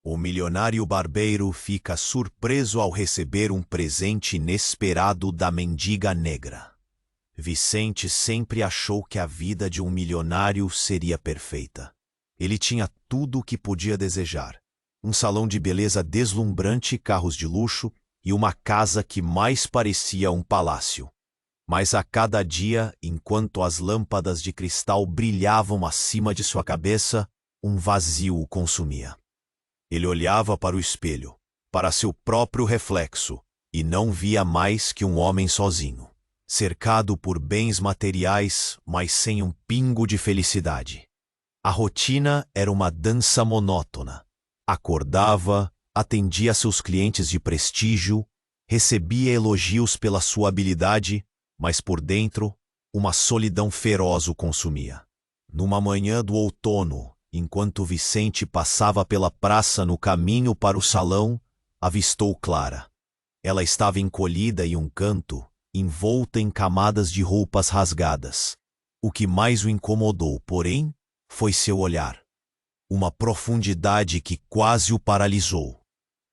O milionário barbeiro fica surpreso ao receber um presente inesperado da mendiga negra. Vicente sempre achou que a vida de um milionário seria perfeita. Ele tinha tudo o que podia desejar: um salão de beleza deslumbrante, carros de luxo e uma casa que mais parecia um palácio. Mas a cada dia, enquanto as lâmpadas de cristal brilhavam acima de sua cabeça, um vazio o consumia. Ele olhava para o espelho, para seu próprio reflexo, e não via mais que um homem sozinho, cercado por bens materiais, mas sem um pingo de felicidade. A rotina era uma dança monótona. Acordava, atendia seus clientes de prestígio, recebia elogios pela sua habilidade, mas por dentro, uma solidão feroz o consumia. Numa manhã do outono, enquanto Vicente passava pela praça no caminho para o salão, avistou Clara. Ela estava encolhida em um canto, envolta em camadas de roupas rasgadas. O que mais o incomodou, porém, foi seu olhar. Uma profundidade que quase o paralisou.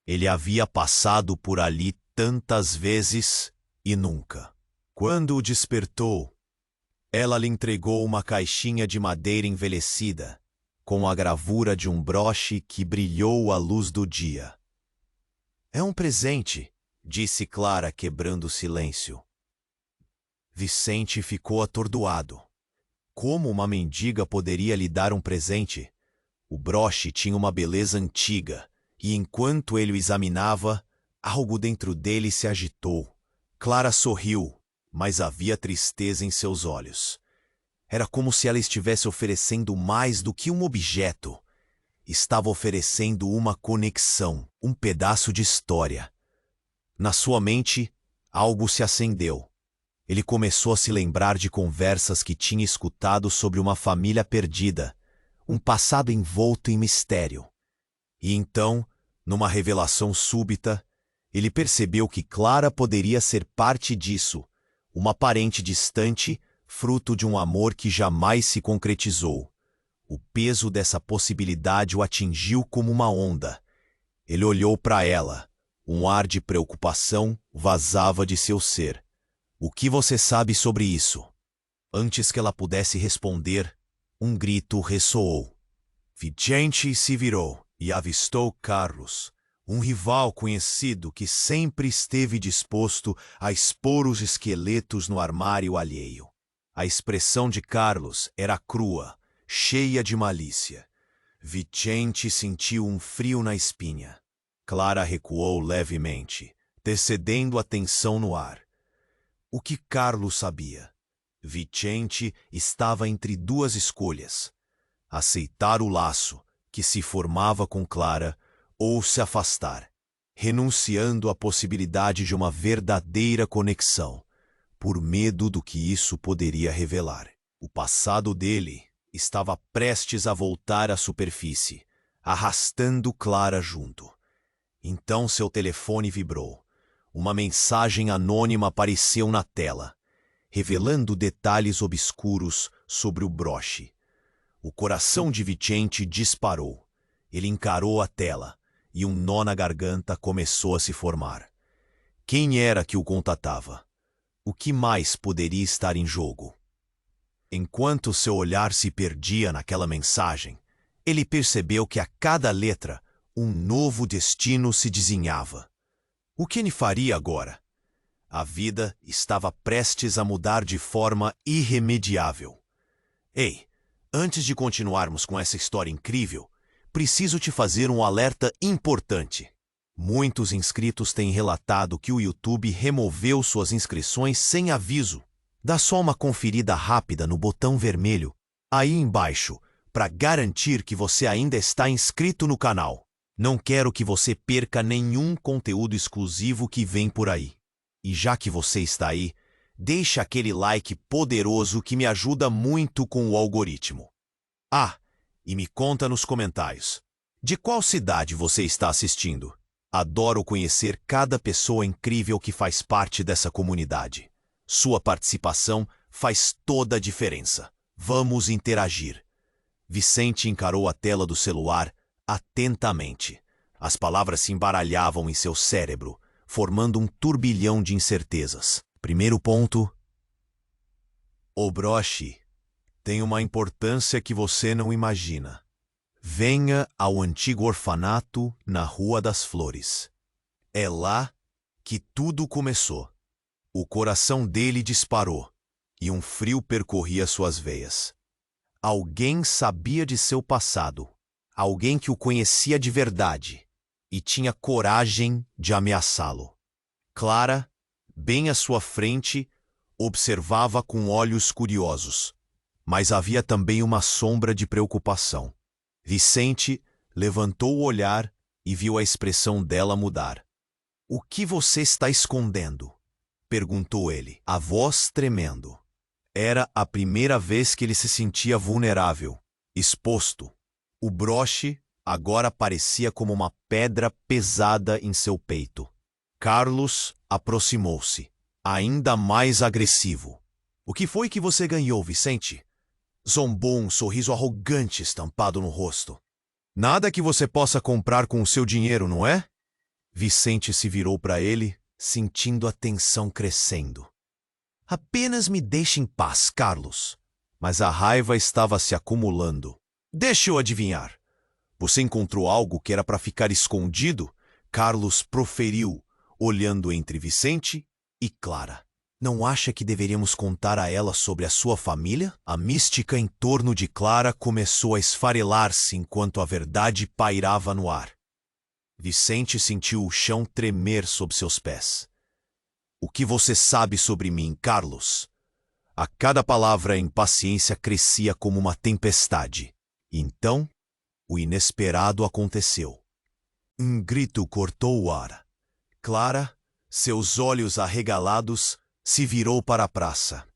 Ele havia passado por ali tantas vezes e nunca. Quando o despertou, ela lhe entregou uma caixinha de madeira envelhecida, com a gravura de um broche que brilhou à luz do dia. "É um presente", disse Clara, quebrando o silêncio. Vicente ficou atordoado. Como uma mendiga poderia lhe dar um presente? O broche tinha uma beleza antiga, e enquanto ele o examinava, algo dentro dele se agitou. Clara sorriu, mas havia tristeza em seus olhos. Era como se ela estivesse oferecendo mais do que um objeto. Estava oferecendo uma conexão, um pedaço de história. Na sua mente, algo se acendeu. Ele começou a se lembrar de conversas que tinha escutado sobre uma família perdida, um passado envolto em mistério. E então, numa revelação súbita, ele percebeu que Clara poderia ser parte disso, uma parente distante, fruto de um amor que jamais se concretizou. O peso dessa possibilidade o atingiu como uma onda. Ele olhou para ela. Um ar de preocupação vazava de seu ser. "O que você sabe sobre isso?" Antes que ela pudesse responder, um grito ressoou. Vicente se virou e avistou Carlos, um rival conhecido que sempre esteve disposto a expor os esqueletos no armário alheio. A expressão de Carlos era crua, cheia de malícia. Vicente sentiu um frio na espinha. Clara recuou levemente, descendendo a tensão no ar. O que Carlos sabia? Vicente estava entre duas escolhas: aceitar o laço que se formava com Clara ou se afastar, renunciando à possibilidade de uma verdadeira conexão, por medo do que isso poderia revelar. O passado dele estava prestes a voltar à superfície, arrastando Clara junto. Então seu telefone vibrou. Uma mensagem anônima apareceu na tela, revelando detalhes obscuros sobre o broche. O coração de Vicente disparou. Ele encarou a tela e um nó na garganta começou a se formar. Quem era que o contatava? O que mais poderia estar em jogo? Enquanto seu olhar se perdia naquela mensagem, ele percebeu que a cada letra um novo destino se desenhava. O que ele faria agora? A vida estava prestes a mudar de forma irremediável. Ei, antes de continuarmos com essa história incrível, preciso te fazer um alerta importante. Muitos inscritos têm relatado que o YouTube removeu suas inscrições sem aviso. Dá só uma conferida rápida no botão vermelho, aí embaixo, para garantir que você ainda está inscrito no canal. Não quero que você perca nenhum conteúdo exclusivo que vem por aí. E já que você está aí, deixa aquele like poderoso que me ajuda muito com o algoritmo. Ah, e me conta nos comentários, de qual cidade você está assistindo? Adoro conhecer cada pessoa incrível que faz parte dessa comunidade. Sua participação faz toda a diferença. Vamos interagir. Vicente encarou a tela do celular atentamente. As palavras se embaralhavam em seu cérebro, formando um turbilhão de incertezas. Primeiro ponto: o broche tem uma importância que você não imagina. Venha ao antigo orfanato na Rua das Flores. É lá que tudo começou. O coração dele disparou e um frio percorria suas veias. Alguém sabia de seu passado, alguém que o conhecia de verdade e tinha coragem de ameaçá-lo. Clara, bem à sua frente, observava com olhos curiosos, mas havia também uma sombra de preocupação. Vicente levantou o olhar e viu a expressão dela mudar. "O que você está escondendo?" perguntou ele, a voz tremendo. Era a primeira vez que ele se sentia vulnerável, exposto. O broche agora parecia como uma pedra pesada em seu peito. Carlos aproximou-se, ainda mais agressivo. "O que foi que você ganhou, Vicente?" Zombou, um sorriso arrogante estampado no rosto. "Nada que você possa comprar com o seu dinheiro, não é?" Vicente se virou para ele, sentindo a tensão crescendo. "Apenas me deixe em paz, Carlos." Mas a raiva estava se acumulando. "Deixe eu adivinhar. Você encontrou algo que era para ficar escondido?" Carlos proferiu, olhando entre Vicente e Clara. "Não acha que deveríamos contar a ela sobre a sua família?" A mística em torno de Clara começou a esfarelar-se enquanto a verdade pairava no ar. Vicente sentiu o chão tremer sob seus pés. "O que você sabe sobre mim, Carlos?" A cada palavra a impaciência crescia como uma tempestade. Então, o inesperado aconteceu. Um grito cortou o ar. Clara, seus olhos arregalados, se virou para a praça.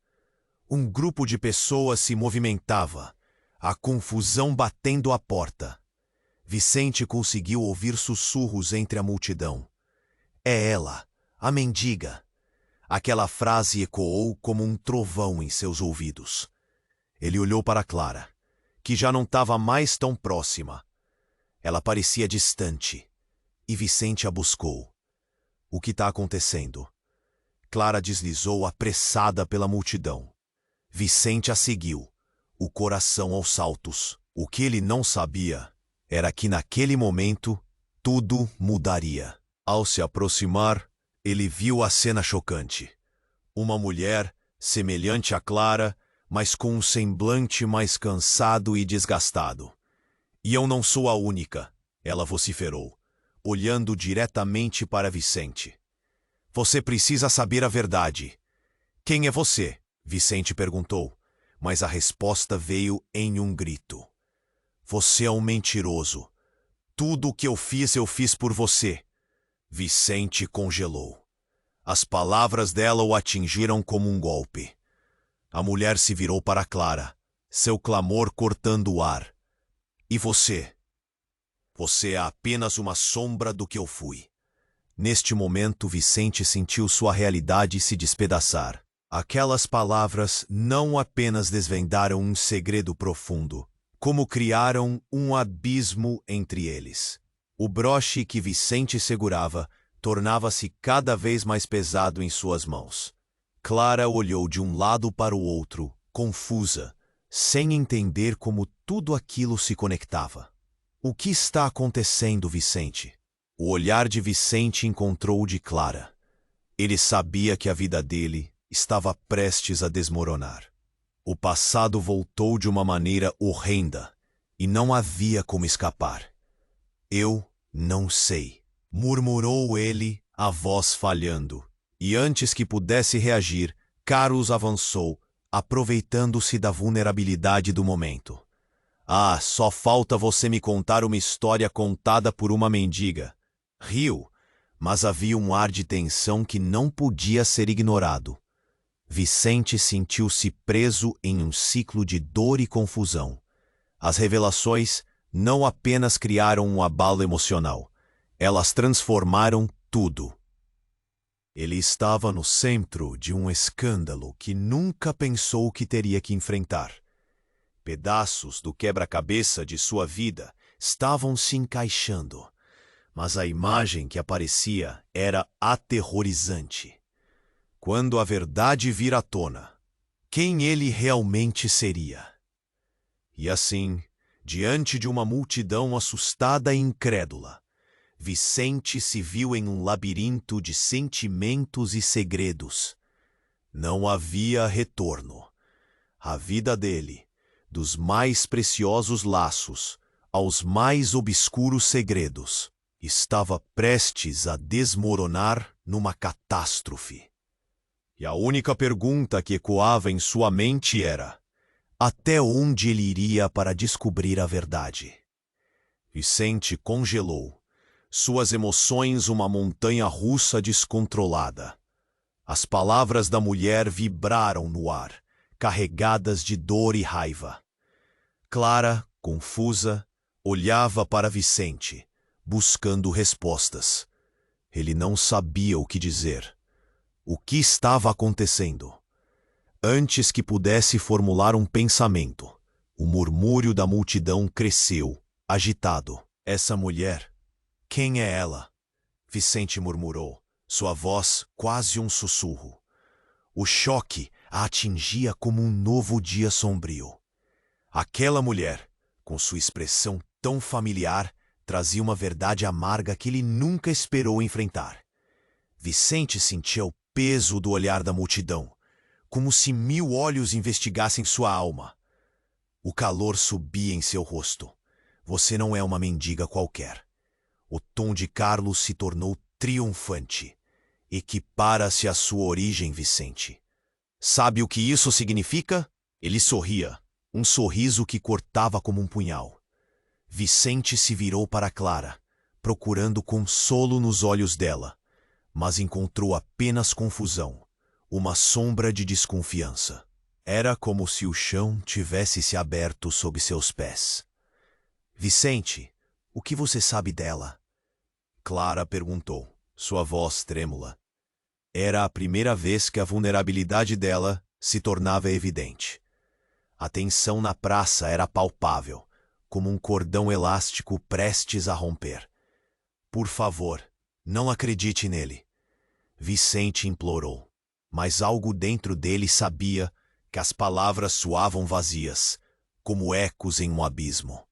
Um grupo de pessoas se movimentava, a confusão batendo à porta. Vicente conseguiu ouvir sussurros entre a multidão. "É ela, a mendiga." Aquela frase ecoou como um trovão em seus ouvidos. Ele olhou para Clara, que já não estava mais tão próxima. Ela parecia distante, e Vicente a buscou. "O que está acontecendo?" Clara deslizou apressada pela multidão. Vicente a seguiu, o coração aos saltos. O que ele não sabia era que naquele momento tudo mudaria. Ao se aproximar, ele viu a cena chocante. Uma mulher, semelhante a Clara, mas com um semblante mais cansado e desgastado. "E eu não sou a única," ela vociferou, olhando diretamente para Vicente. "Você precisa saber a verdade." "Quem é você?" Vicente perguntou, mas a resposta veio em um grito. "Você é um mentiroso. Tudo o que eu fiz por você." Vicente congelou. As palavras dela o atingiram como um golpe. A mulher se virou para Clara, seu clamor cortando o ar. "E você? Você é apenas uma sombra do que eu fui." Neste momento, Vicente sentiu sua realidade se despedaçar. Aquelas palavras não apenas desvendaram um segredo profundo, como criaram um abismo entre eles. O broche que Vicente segurava tornava-se cada vez mais pesado em suas mãos. Clara olhou de um lado para o outro, confusa, sem entender como tudo aquilo se conectava. "O que está acontecendo, Vicente?" O olhar de Vicente encontrou o de Clara. Ele sabia que a vida dele estava prestes a desmoronar. O passado voltou de uma maneira horrenda e não havia como escapar. "Eu não sei", murmurou ele, a voz falhando. E antes que pudesse reagir, Carlos avançou, aproveitando-se da vulnerabilidade do momento. "Ah, só falta você me contar uma história contada por uma mendiga." Riu, mas havia um ar de tensão que não podia ser ignorado. Vicente sentiu-se preso em um ciclo de dor e confusão. As revelações não apenas criaram um abalo emocional, elas transformaram tudo. Ele estava no centro de um escândalo que nunca pensou que teria que enfrentar. Pedaços do quebra-cabeça de sua vida estavam se encaixando, mas a imagem que aparecia era aterrorizante. Quando a verdade vir à tona, quem ele realmente seria? E assim, diante de uma multidão assustada e incrédula, Vicente se viu em um labirinto de sentimentos e segredos. Não havia retorno. A vida dele, dos mais preciosos laços aos mais obscuros segredos, estava prestes a desmoronar numa catástrofe. E a única pergunta que ecoava em sua mente era: até onde ele iria para descobrir a verdade? Vicente congelou, suas emoções uma montanha-russa descontrolada. As palavras da mulher vibraram no ar, carregadas de dor e raiva. Clara, confusa, olhava para Vicente, buscando respostas. Ele não sabia o que dizer. O que estava acontecendo? Antes que pudesse formular um pensamento, o murmúrio da multidão cresceu, agitado. Essa mulher, quem é ela? Vicente murmurou, sua voz quase um sussurro. O choque a atingia como um novo dia sombrio. Aquela mulher, com sua expressão tão familiar, trazia uma verdade amarga que ele nunca esperou enfrentar. Vicente sentia o peso do olhar da multidão, como se 1000 olhos investigassem sua alma. O calor subia em seu rosto. Você não é uma mendiga qualquer. O tom de Carlos se tornou triunfante. Equipara-se à sua origem, Vicente. Sabe o que isso significa? Ele sorria, um sorriso que cortava como um punhal. Vicente se virou para Clara, procurando consolo nos olhos dela, mas encontrou apenas confusão, uma sombra de desconfiança. Era como se o chão tivesse se aberto sob seus pés. Vicente, o que você sabe dela? Clara perguntou, sua voz trêmula. Era a primeira vez que a vulnerabilidade dela se tornava evidente. A tensão na praça era palpável, como um cordão elástico prestes a romper. Por favor, não acredite nele. Vicente implorou, mas algo dentro dele sabia que as palavras soavam vazias, como ecos em um abismo.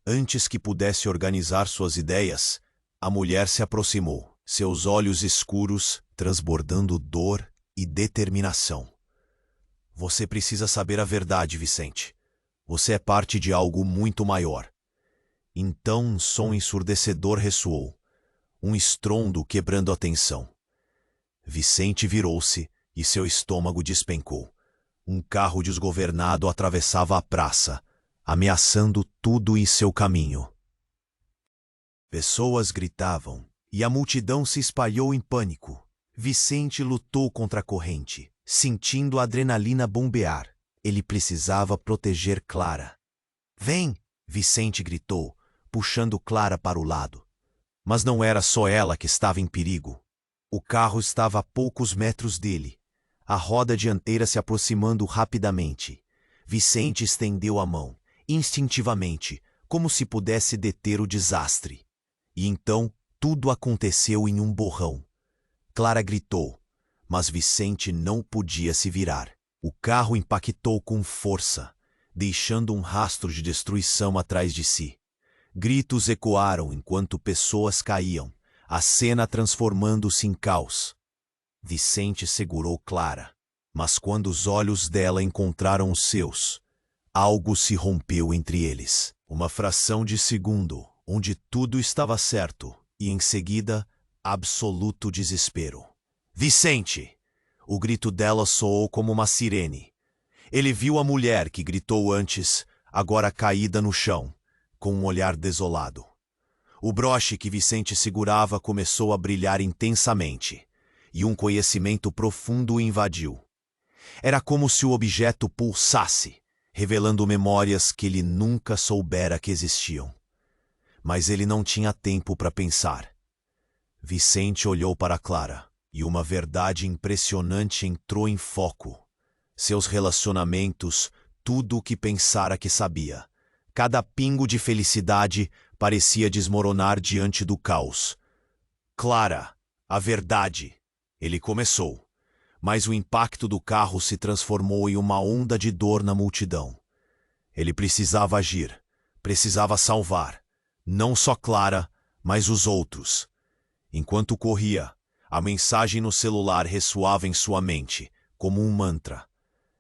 Antes que pudesse organizar suas ideias, a mulher se aproximou, seus olhos escuros transbordando dor e determinação. Você precisa saber a verdade, Vicente. Você é parte de algo muito maior. Então um som ensurdecedor ressoou, um estrondo quebrando a tensão. Vicente virou-se e seu estômago despencou. Um carro desgovernado atravessava a praça, ameaçando tudo em seu caminho. Pessoas gritavam e a multidão se espalhou em pânico. Vicente lutou contra a corrente, sentindo a adrenalina bombear. Ele precisava proteger Clara. Vem! Vicente gritou, puxando Clara para o lado. Mas não era só ela que estava em perigo. O carro estava a poucos metros dele, a roda dianteira se aproximando rapidamente. Vicente estendeu a mão, instintivamente, como se pudesse deter o desastre. E então tudo aconteceu em um borrão. Clara gritou, mas Vicente não podia se virar. O carro impactou com força, deixando um rastro de destruição atrás de si. Gritos ecoaram enquanto pessoas caíam, a cena transformando-se em caos. Vicente segurou Clara, mas quando os olhos dela encontraram os seus, algo se rompeu entre eles. Uma fração de segundo, onde tudo estava certo, e em seguida, absoluto desespero. Vicente! O grito dela soou como uma sirene. Ele viu a mulher que gritou antes, agora caída no chão, com um olhar desolado. O broche que Vicente segurava começou a brilhar intensamente, e um conhecimento profundo o invadiu. Era como se o objeto pulsasse, revelando memórias que ele nunca soubera que existiam. Mas ele não tinha tempo para pensar. Vicente olhou para Clara, e uma verdade impressionante entrou em foco. Seus relacionamentos, tudo o que pensara que sabia. Cada pingo de felicidade parecia desmoronar diante do caos. Clara, a verdade. Ele começou, mas o impacto do carro se transformou em uma onda de dor na multidão. Ele precisava agir, precisava salvar, não só Clara, mas os outros. Enquanto corria, a mensagem no celular ressoava em sua mente, como um mantra.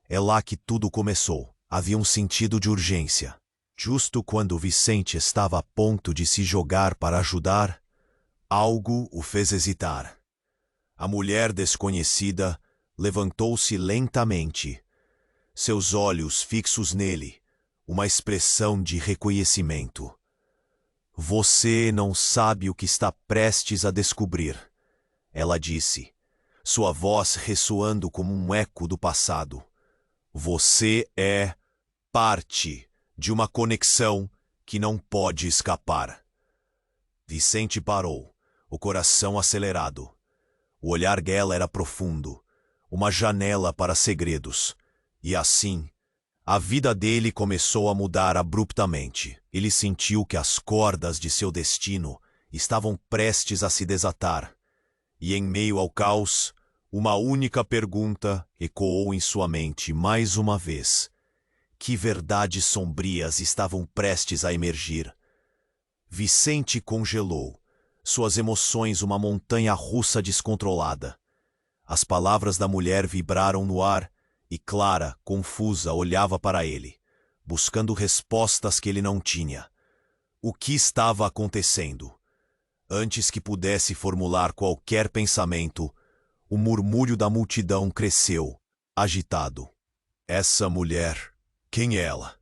É lá que tudo começou. Havia um sentido de urgência. Justo quando Vicente estava a ponto de se jogar para ajudar, algo o fez hesitar. A mulher desconhecida levantou-se lentamente, seus olhos fixos nele, uma expressão de reconhecimento. Você não sabe o que está prestes a descobrir, ela disse, sua voz ressoando como um eco do passado. Você é parte de uma conexão que não pode escapar. Vicente parou, o coração acelerado. O olhar dela era profundo, uma janela para segredos. E assim, a vida dele começou a mudar abruptamente. Ele sentiu que as cordas de seu destino estavam prestes a se desatar. E em meio ao caos, uma única pergunta ecoou em sua mente mais uma vez. Que verdades sombrias estavam prestes a emergir? Vicente congelou, suas emoções uma montanha-russa descontrolada. As palavras da mulher vibraram no ar e Clara, confusa, olhava para ele, buscando respostas que ele não tinha. O que estava acontecendo? Antes que pudesse formular qualquer pensamento, o murmúrio da multidão cresceu, agitado. Essa mulher, quem é ela?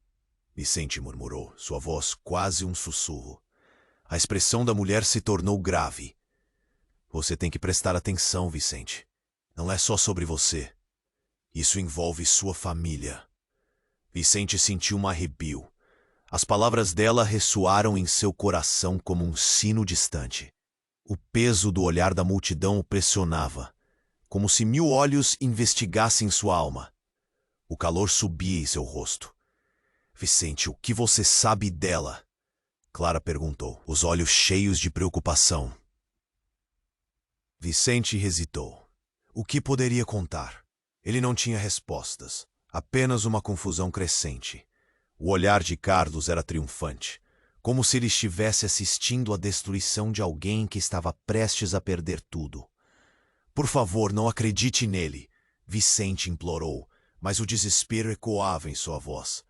Vicente murmurou, sua voz quase um sussurro. A expressão da mulher se tornou grave. Você tem que prestar atenção, Vicente. Não é só sobre você. Isso envolve sua família. Vicente sentiu um arrepio. As palavras dela ressoaram em seu coração como um sino distante. O peso do olhar da multidão o pressionava, como se 1000 olhos investigassem sua alma. O calor subia em seu rosto. Vicente, o que você sabe dela? Clara perguntou, os olhos cheios de preocupação. Vicente hesitou. O que poderia contar? Ele não tinha respostas, apenas uma confusão crescente. O olhar de Carlos era triunfante, como se ele estivesse assistindo à destruição de alguém que estava prestes a perder tudo. Por favor, não acredite nele, Vicente implorou, mas o desespero ecoava em sua voz.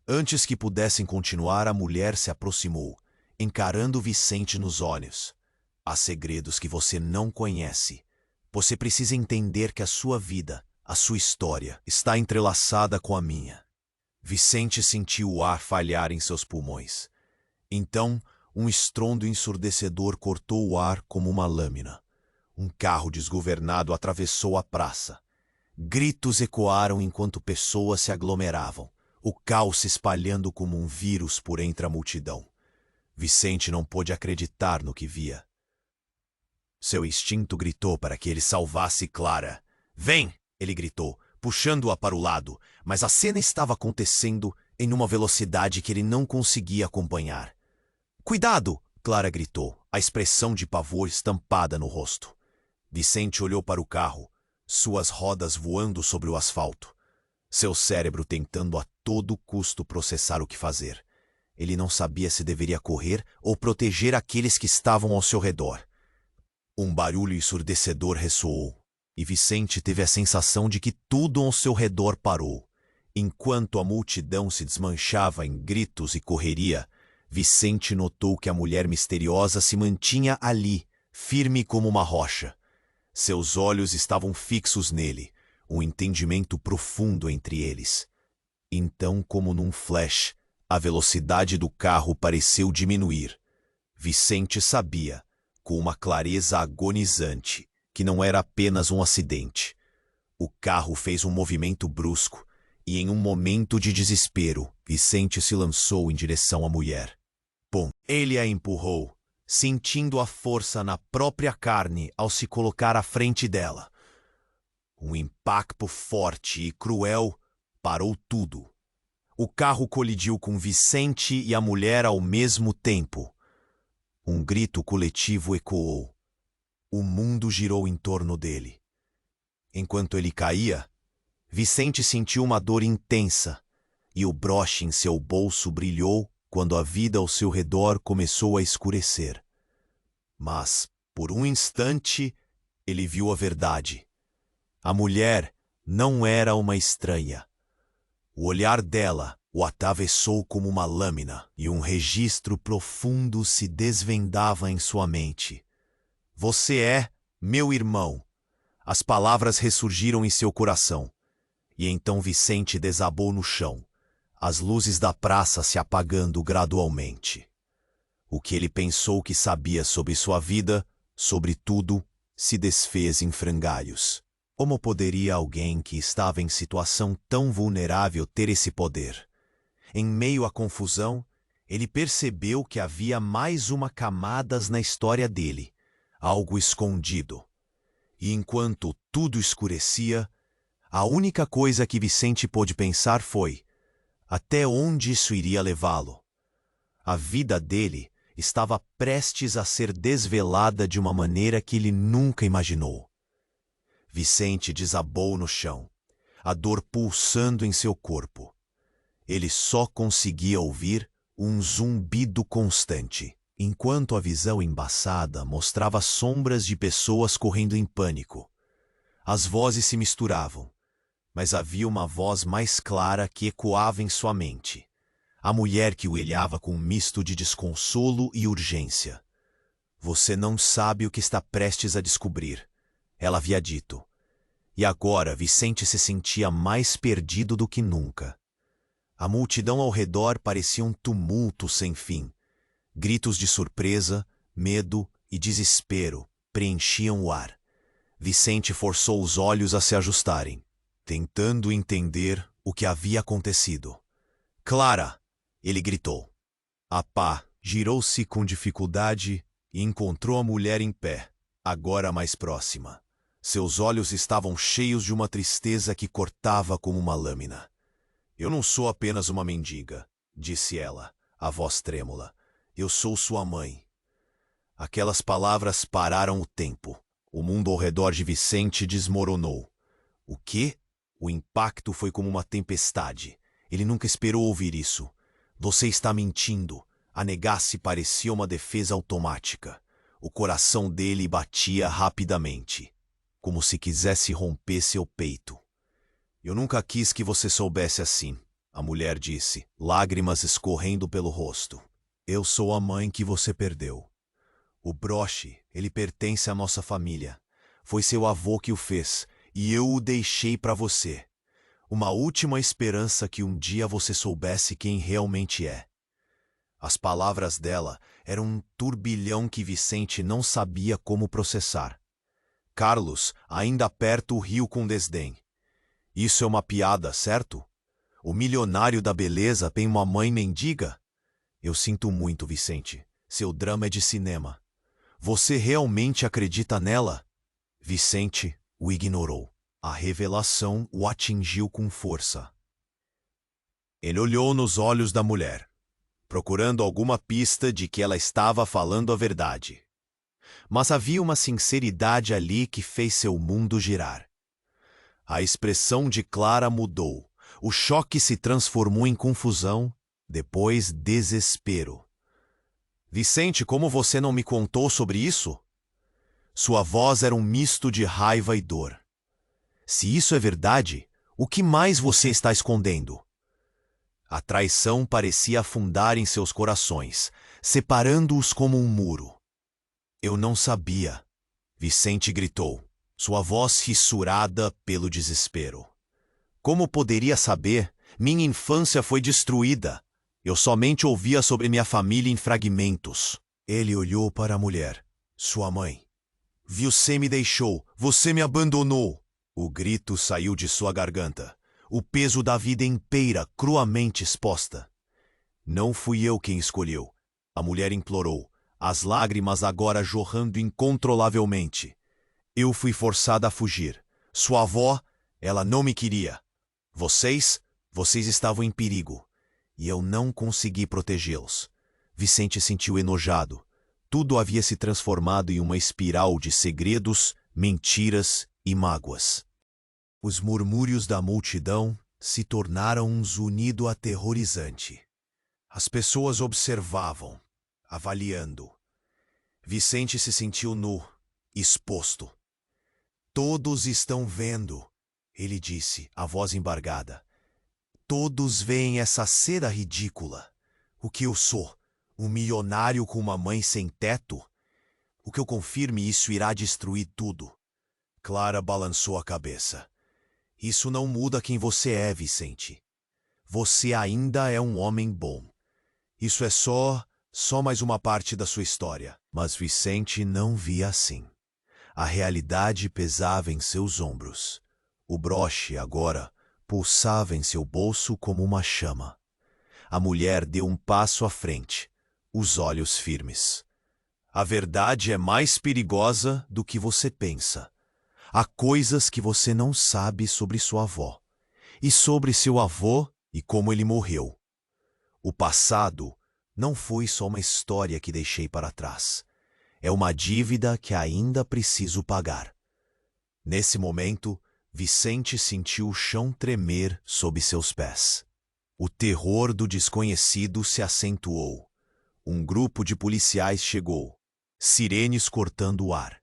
Antes que pudessem continuar, a mulher se aproximou, encarando Vicente nos olhos. Há segredos que você não conhece. Você precisa entender que a sua vida, a sua história, está entrelaçada com a minha. Vicente sentiu o ar falhar em seus pulmões. Então, um estrondo ensurdecedor cortou o ar como uma lâmina. Um carro desgovernado atravessou a praça. Gritos ecoaram enquanto pessoas se aglomeravam, o caos se espalhando como um vírus por entre a multidão. Vicente não pôde acreditar no que via. Seu instinto gritou para que ele salvasse Clara. Vem! Ele gritou, puxando-a para o lado, mas a cena estava acontecendo em uma velocidade que ele não conseguia acompanhar. Cuidado! Clara gritou, a expressão de pavor estampada no rosto. Vicente olhou para o carro, suas rodas voando sobre o asfalto. Seu cérebro tentando a todo custo processar o que fazer. Ele não sabia se deveria correr ou proteger aqueles que estavam ao seu redor. Um barulho ensurdecedor ressoou, e Vicente teve a sensação de que tudo ao seu redor parou. Enquanto a multidão se desmanchava em gritos e correria, Vicente notou que a mulher misteriosa se mantinha ali, firme como uma rocha. Seus olhos estavam fixos nele, um entendimento profundo entre eles. Então, como num flash, a velocidade do carro pareceu diminuir. Vicente sabia, com uma clareza agonizante, que não era apenas um acidente. O carro fez um movimento brusco, e em um momento de desespero, Vicente se lançou em direção à mulher. Pum! Ele a empurrou, sentindo a força na própria carne ao se colocar à frente dela. Um impacto forte e cruel parou tudo. O carro colidiu com Vicente e a mulher ao mesmo tempo. Um grito coletivo ecoou. O mundo girou em torno dele. Enquanto ele caía, Vicente sentiu uma dor intensa, e o broche em seu bolso brilhou quando a vida ao seu redor começou a escurecer. Mas, por um instante, ele viu a verdade. A mulher não era uma estranha. O olhar dela o atravessou como uma lâmina, e um registro profundo se desvendava em sua mente. Você é meu irmão. As palavras ressurgiram em seu coração. E então Vicente desabou no chão, as luzes da praça se apagando gradualmente. O que ele pensou que sabia sobre sua vida, sobre tudo, se desfez em frangalhos. Como poderia alguém que estava em situação tão vulnerável ter esse poder? Em meio à confusão, ele percebeu que havia mais uma camada na história dele, algo escondido. E enquanto tudo escurecia, a única coisa que Vicente pôde pensar foi: até onde isso iria levá-lo? A vida dele estava prestes a ser desvelada de uma maneira que ele nunca imaginou. Vicente desabou no chão, a dor pulsando em seu corpo. Ele só conseguia ouvir um zumbido constante, enquanto a visão embaçada mostrava sombras de pessoas correndo em pânico. As vozes se misturavam, mas havia uma voz mais clara que ecoava em sua mente. A mulher que o olhava com um misto de desconsolo e urgência. Você não sabe o que está prestes a descobrir, ela havia dito. E agora Vicente se sentia mais perdido do que nunca. A multidão ao redor parecia um tumulto sem fim. Gritos de surpresa, medo e desespero preenchiam o ar. Vicente forçou os olhos a se ajustarem, tentando entender o que havia acontecido. Clara! Ele gritou. A pá girou-se com dificuldade e encontrou a mulher em pé, agora mais próxima. Seus olhos estavam cheios de uma tristeza que cortava como uma lâmina. Eu não sou apenas uma mendiga, disse ela, a voz trêmula. Eu sou sua mãe. Aquelas palavras pararam o tempo. O mundo ao redor de Vicente desmoronou. O quê? O impacto foi como uma tempestade. Ele nunca esperou ouvir isso. Você está mentindo. A negar-se parecia uma defesa automática. O coração dele batia rapidamente, como se quisesse romper seu peito. Eu nunca quis que você soubesse assim, a mulher disse, lágrimas escorrendo pelo rosto. Eu sou a mãe que você perdeu. O broche, ele pertence à nossa família. Foi seu avô que o fez, e eu o deixei para você. Uma última esperança que um dia você soubesse quem realmente é. As palavras dela eram um turbilhão que Vicente não sabia como processar. Carlos, ainda perto, riu com desdém. Isso é uma piada, certo? O milionário da beleza tem uma mãe mendiga? Eu sinto muito, Vicente. Seu drama é de cinema. Você realmente acredita nela? Vicente o ignorou. A revelação o atingiu com força. Ele olhou nos olhos da mulher, procurando alguma pista de que ela estava falando a verdade. Mas havia uma sinceridade ali que fez seu mundo girar. A expressão de Clara mudou. O choque se transformou em confusão, depois desespero. Vicente, como você não me contou sobre isso? Sua voz era um misto de raiva e dor. Se isso é verdade, o que mais você está escondendo? A traição parecia afundar em seus corações, separando-os como um muro. Eu não sabia, Vicente gritou, sua voz fissurada pelo desespero. Como poderia saber? Minha infância foi destruída. Eu somente ouvia sobre minha família em fragmentos. Ele olhou para a mulher, sua mãe. Você me deixou, você me abandonou. O grito saiu de sua garganta, o peso da vida inteira cruamente exposta. Não fui eu quem escolheu, a mulher implorou, as lágrimas agora jorrando incontrolavelmente. Eu fui forçada a fugir. Sua avó, ela não me queria. Vocês estavam em perigo, e eu não consegui protegê-los. Vicente sentiu enojado. Tudo havia se transformado em uma espiral de segredos, mentiras e mágoas. Os murmúrios da multidão se tornaram um zunido aterrorizante. As pessoas observavam, avaliando. Vicente se sentiu nu, exposto. Todos estão vendo, ele disse, a voz embargada. Todos veem essa cena ridícula. O que eu sou? Um milionário com uma mãe sem teto? O que eu confirme isso irá destruir tudo. Clara balançou a cabeça. Isso não muda quem você é, Vicente. Você ainda é um homem bom. Isso é só mais uma parte da sua história. Mas Vicente não via assim. A realidade pesava em seus ombros. O broche, agora, pulsava em seu bolso como uma chama. A mulher deu um passo à frente, os olhos firmes. A verdade é mais perigosa do que você pensa. Há coisas que você não sabe sobre sua avó, e sobre seu avô e como ele morreu. O passado não foi só uma história que deixei para trás. É uma dívida que ainda preciso pagar. Nesse momento, Vicente sentiu o chão tremer sob seus pés. O terror do desconhecido se acentuou. Um grupo de policiais chegou, sirenes cortando o ar.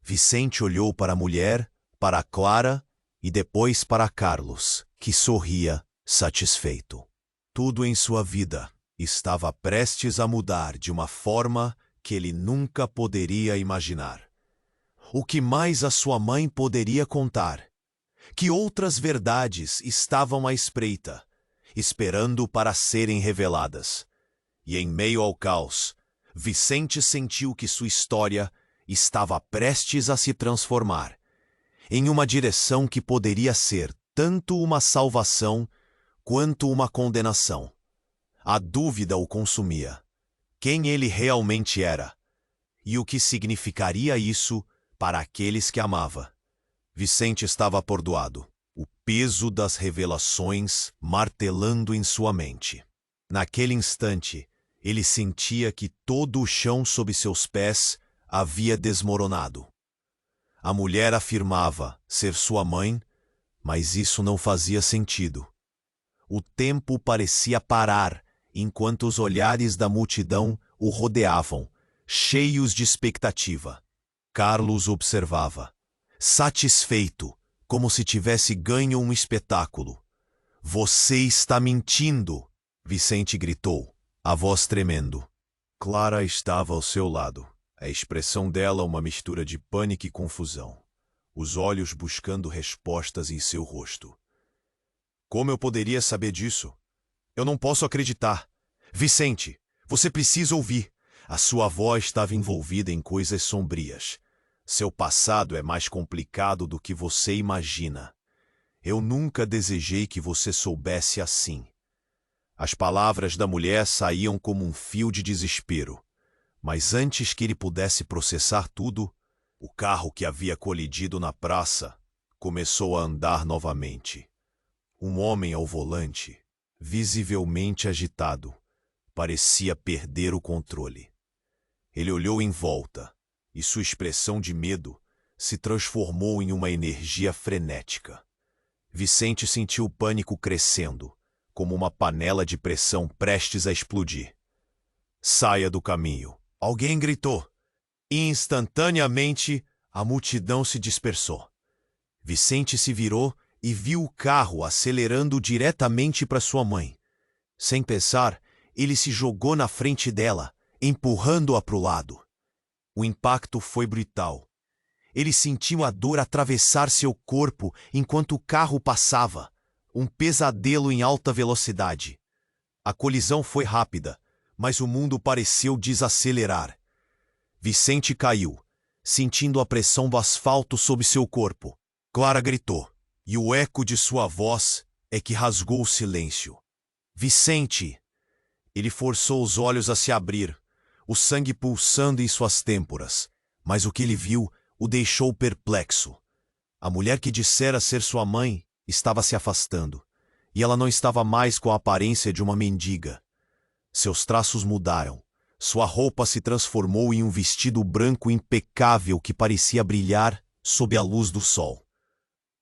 Vicente olhou para a mulher, para Clara e depois para Carlos, que sorria, satisfeito. Tudo em sua vida estava prestes a mudar de uma forma que ele nunca poderia imaginar. O que mais a sua mãe poderia contar? Que outras verdades estavam à espreita, esperando para serem reveladas? E em meio ao caos, Vicente sentiu que sua história estava prestes a se transformar em uma direção que poderia ser tanto uma salvação quanto uma condenação. A dúvida o consumia. Quem ele realmente era? E o que significaria isso para aqueles que amava? Vicente estava atordoado, o peso das revelações martelando em sua mente. Naquele instante, ele sentia que todo o chão sob seus pés havia desmoronado. A mulher afirmava ser sua mãe, mas isso não fazia sentido. O tempo parecia parar enquanto os olhares da multidão o rodeavam, cheios de expectativa. Carlos observava, satisfeito, como se tivesse ganho um espetáculo. Você está mentindo, Vicente gritou, a voz tremendo. Clara estava ao seu lado. A expressão dela uma mistura de pânico e confusão. Os olhos buscando respostas em seu rosto. Como eu poderia saber disso? Eu não posso acreditar. Vicente, você precisa ouvir. A sua avó estava envolvida em coisas sombrias. Seu passado é mais complicado do que você imagina. Eu nunca desejei que você soubesse assim. As palavras da mulher saíam como um fio de desespero. Mas antes que ele pudesse processar tudo, o carro que havia colidido na praça começou a andar novamente. Um homem ao volante, visivelmente agitado, parecia perder o controle. Ele olhou em volta e sua expressão de medo se transformou em uma energia frenética. Vicente sentiu o pânico crescendo, como uma panela de pressão prestes a explodir. Saia do caminho! Alguém gritou. Instantaneamente, a multidão se dispersou. Vicente se virou e viu o carro acelerando diretamente para sua mãe. Sem pensar, ele se jogou na frente dela, empurrando-a para o lado. O impacto foi brutal. Ele sentiu a dor atravessar seu corpo enquanto o carro passava, um pesadelo em alta velocidade. A colisão foi rápida, mas o mundo pareceu desacelerar. Vicente caiu, sentindo a pressão do asfalto sob seu corpo. Clara gritou, e o eco de sua voz é que rasgou o silêncio. Vicente! Ele forçou os olhos a se abrir, o sangue pulsando em suas têmporas, mas o que ele viu o deixou perplexo. A mulher que dissera ser sua mãe estava se afastando, e ela não estava mais com a aparência de uma mendiga. Seus traços mudaram, Sua roupa se transformou em um vestido branco impecável que parecia brilhar sob a luz do sol.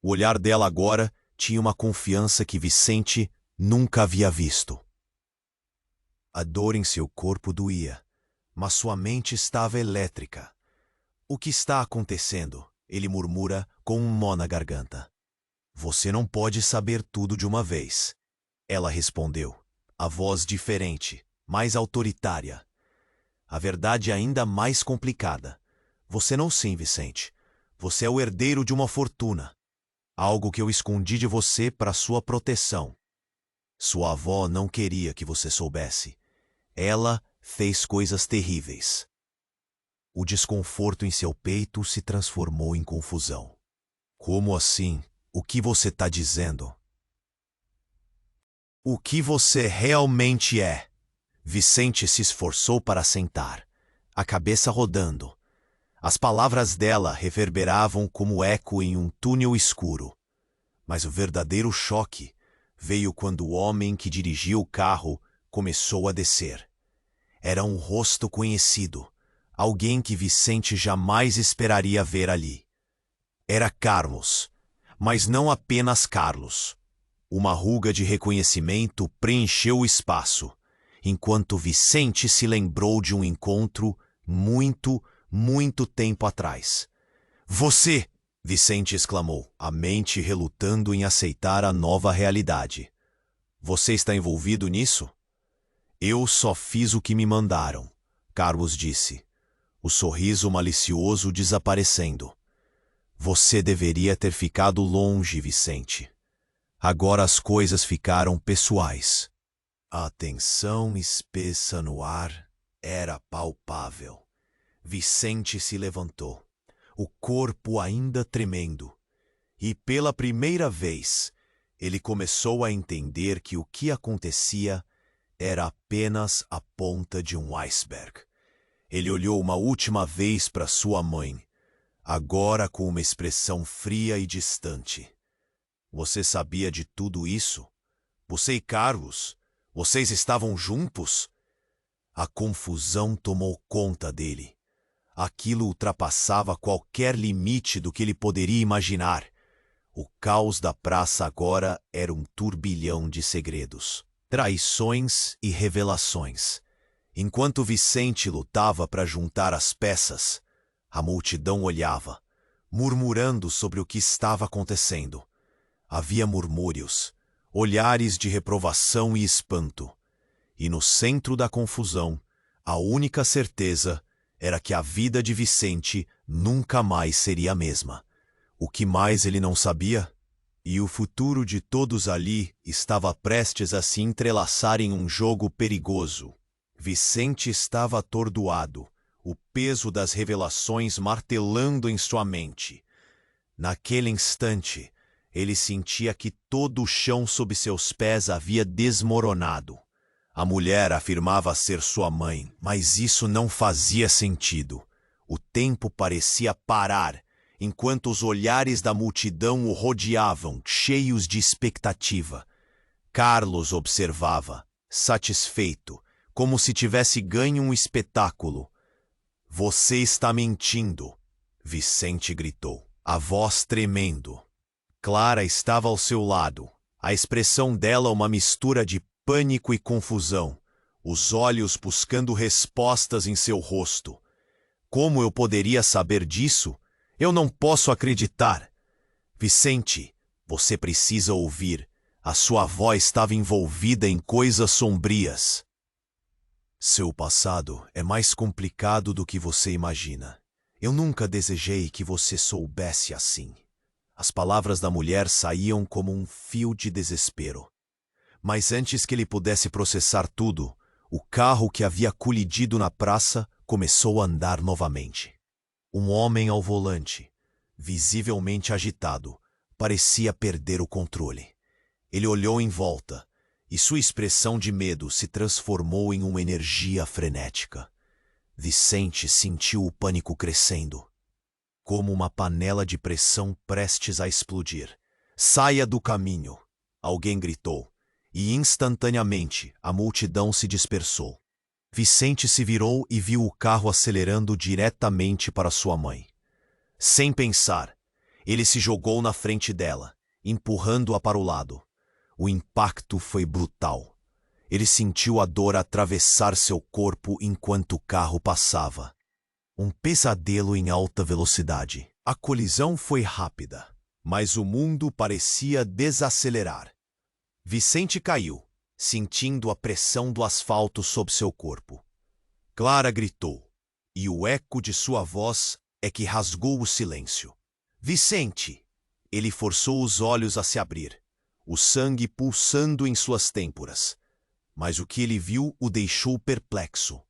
O olhar dela agora tinha uma confiança que Vicente nunca havia visto. A dor em seu corpo doía, mas sua mente estava elétrica. O que está acontecendo? Ele murmura com um nó na garganta. Você não pode saber tudo de uma vez. Ela respondeu, a voz diferente, mais autoritária. A verdade é ainda mais complicada. Você não sim, Vicente. Você é o herdeiro de uma fortuna. Algo que eu escondi de você para sua proteção. Sua avó não queria que você soubesse. Ela fez coisas terríveis. O desconforto em seu peito se transformou em confusão. Como assim? O que você está dizendo? O que você realmente é? Vicente se esforçou para sentar, a cabeça rodando. As palavras dela reverberavam como eco em um túnel escuro. Mas o verdadeiro choque veio quando o homem que dirigia o carro começou a descer. Era um rosto conhecido, alguém que Vicente jamais esperaria ver ali. Era Carlos, mas não apenas Carlos. Uma ruga de reconhecimento preencheu o espaço, enquanto Vicente se lembrou de um encontro muito tempo atrás. Você! Vicente exclamou, a mente relutando em aceitar a nova realidade. Você está envolvido nisso? Eu só fiz o que me mandaram, Carlos disse, o sorriso malicioso desaparecendo. Você deveria ter ficado longe, Vicente. Agora as coisas ficaram pessoais. A tensão espessa no ar era palpável. Vicente se levantou, o corpo ainda tremendo, e pela primeira vez ele começou a entender que o que acontecia era apenas a ponta de um iceberg. Ele olhou uma última vez para sua mãe, agora com uma expressão fria e distante. Você sabia de tudo isso? Você e Carlos, vocês estavam juntos? A confusão tomou conta dele. Aquilo ultrapassava qualquer limite do que ele poderia imaginar. O caos da praça agora era um turbilhão de segredos, traições e revelações. Enquanto Vicente lutava para juntar as peças, a multidão olhava, murmurando sobre o que estava acontecendo. Havia murmúrios, olhares de reprovação e espanto. E no centro da confusão, a única certeza era que a vida de Vicente nunca mais seria a mesma. O que mais ele não sabia? E o futuro de todos ali estava prestes a se entrelaçar em um jogo perigoso. Vicente estava atordoado, o peso das revelações martelando em sua mente. Naquele instante, ele sentia que todo o chão sob seus pés havia desmoronado. A mulher afirmava ser sua mãe, mas isso não fazia sentido. O tempo parecia parar, enquanto os olhares da multidão o rodeavam, cheios de expectativa. Carlos observava, satisfeito, como se tivesse ganho um espetáculo. Você está mentindo, Vicente gritou, a voz tremendo. Clara estava ao seu lado, a expressão dela uma mistura de pânico e confusão, os olhos buscando respostas em seu rosto. Como eu poderia saber disso? Eu não posso acreditar. Vicente, você precisa ouvir. A sua avó estava envolvida em coisas sombrias. Seu passado é mais complicado do que você imagina. Eu nunca desejei que você soubesse assim. As palavras da mulher saíam como um fio de desespero. Mas antes que ele pudesse processar tudo, o carro que havia colidido na praça começou a andar novamente. Um homem ao volante, visivelmente agitado, parecia perder o controle. Ele olhou em volta, e sua expressão de medo se transformou em uma energia frenética. Vicente sentiu o pânico crescendo, como uma panela de pressão prestes a explodir. Saia do caminho! Alguém gritou, e instantaneamente a multidão se dispersou. Vicente se virou e viu o carro acelerando diretamente para sua mãe. Sem pensar, ele se jogou na frente dela, empurrando-a para o lado. O impacto foi brutal. Ele sentiu a dor atravessar seu corpo enquanto o carro passava. Um pesadelo em alta velocidade. A colisão foi rápida, mas o mundo parecia desacelerar. Vicente caiu, sentindo a pressão do asfalto sob seu corpo. Clara gritou, e o eco de sua voz é que rasgou o silêncio. Vicente! Ele forçou os olhos a se abrir, o sangue pulsando em suas têmporas. Mas o que ele viu o deixou perplexo.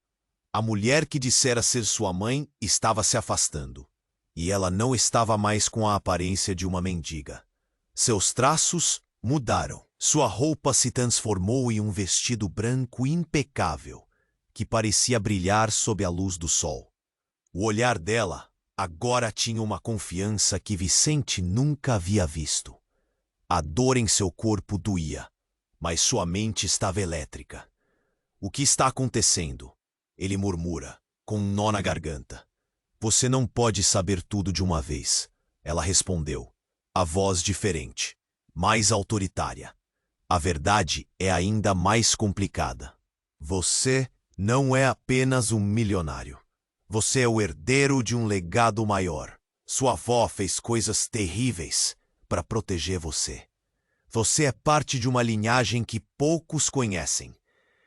A mulher que dissera ser sua mãe estava se afastando, e ela não estava mais com a aparência de uma mendiga. Seus traços mudaram. Sua roupa se transformou em um vestido branco impecável, que parecia brilhar sob a luz do sol. O olhar dela agora tinha uma confiança que Vicente nunca havia visto. A dor em seu corpo doía, mas sua mente estava elétrica. O que está acontecendo? Ele murmura, com um nó na garganta. Você não pode saber tudo de uma vez, ela respondeu, a voz diferente, mais autoritária. A verdade é ainda mais complicada. Você não é apenas um milionário. Você é o herdeiro de um legado maior. Sua avó fez coisas terríveis para proteger você. Você é parte de uma linhagem que poucos conhecem.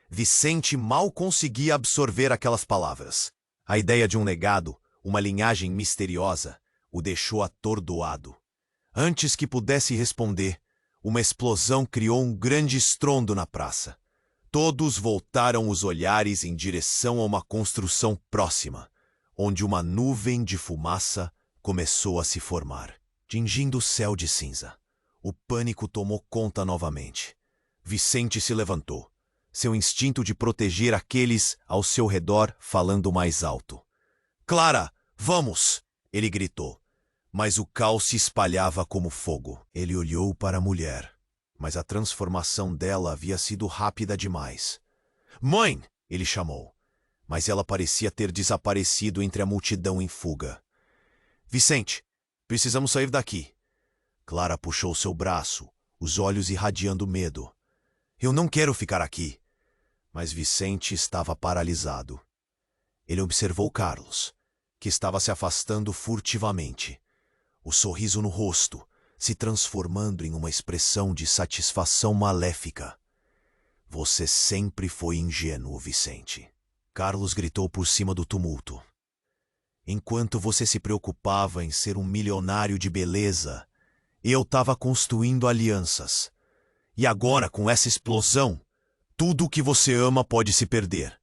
Vicente mal conseguia absorver aquelas palavras. A ideia de um legado, uma linhagem misteriosa, o deixou atordoado. Antes que pudesse responder, uma explosão criou um grande estrondo na praça. Todos voltaram os olhares em direção a uma construção próxima, onde uma nuvem de fumaça começou a se formar, tingindo o céu de cinza. O pânico tomou conta novamente. Vicente se levantou, seu instinto de proteger aqueles ao seu redor falando mais alto. Clara, vamos! Ele gritou. Mas o caos se espalhava como fogo. Ele olhou para a mulher, mas a transformação dela havia sido rápida demais. Mãe! Ele chamou, mas ela parecia ter desaparecido entre a multidão em fuga. Vicente, precisamos sair daqui. Clara puxou seu braço, os olhos irradiando medo. Eu não quero ficar aqui. Mas Vicente estava paralisado. Ele observou Carlos, que estava se afastando furtivamente. O sorriso no rosto se transformando em uma expressão de satisfação maléfica. Você sempre foi ingênuo, Vicente. Carlos gritou por cima do tumulto. Enquanto você se preocupava em ser um milionário de beleza, eu estava construindo alianças. E agora, com essa explosão, tudo o que você ama pode se perder.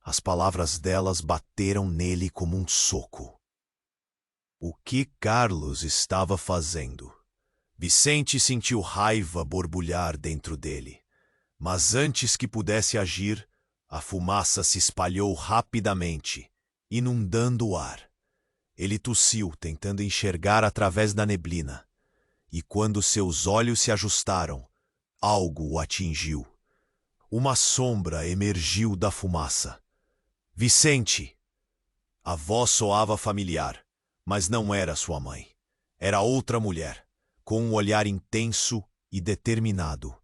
As palavras delas bateram nele como um soco. O que Carlos estava fazendo? Vicente sentiu raiva borbulhar dentro dele. Mas antes que pudesse agir, a fumaça se espalhou rapidamente, inundando o ar. Ele tossiu, tentando enxergar através da neblina. E quando seus olhos se ajustaram, algo o atingiu. Uma sombra emergiu da fumaça. Vicente! A voz soava familiar. Mas não era sua mãe. Era outra mulher, com um olhar intenso e determinado.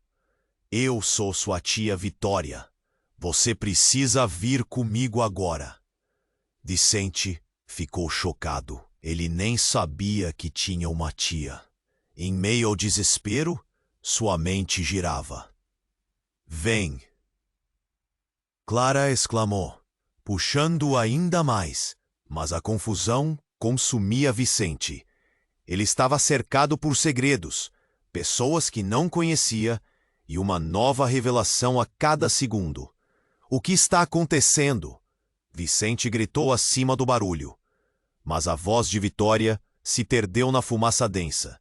Eu sou sua tia Vitória. Você precisa vir comigo agora. Vicente ficou chocado. Ele nem sabia que tinha uma tia. Em meio ao desespero, sua mente girava. Vem! Clara exclamou, puxando-o ainda mais, mas a confusão consumia Vicente. Ele estava cercado por segredos, pessoas que não conhecia e uma nova revelação a cada segundo. O que está acontecendo? Vicente gritou acima do barulho, mas a voz de Vitória se perdeu na fumaça densa.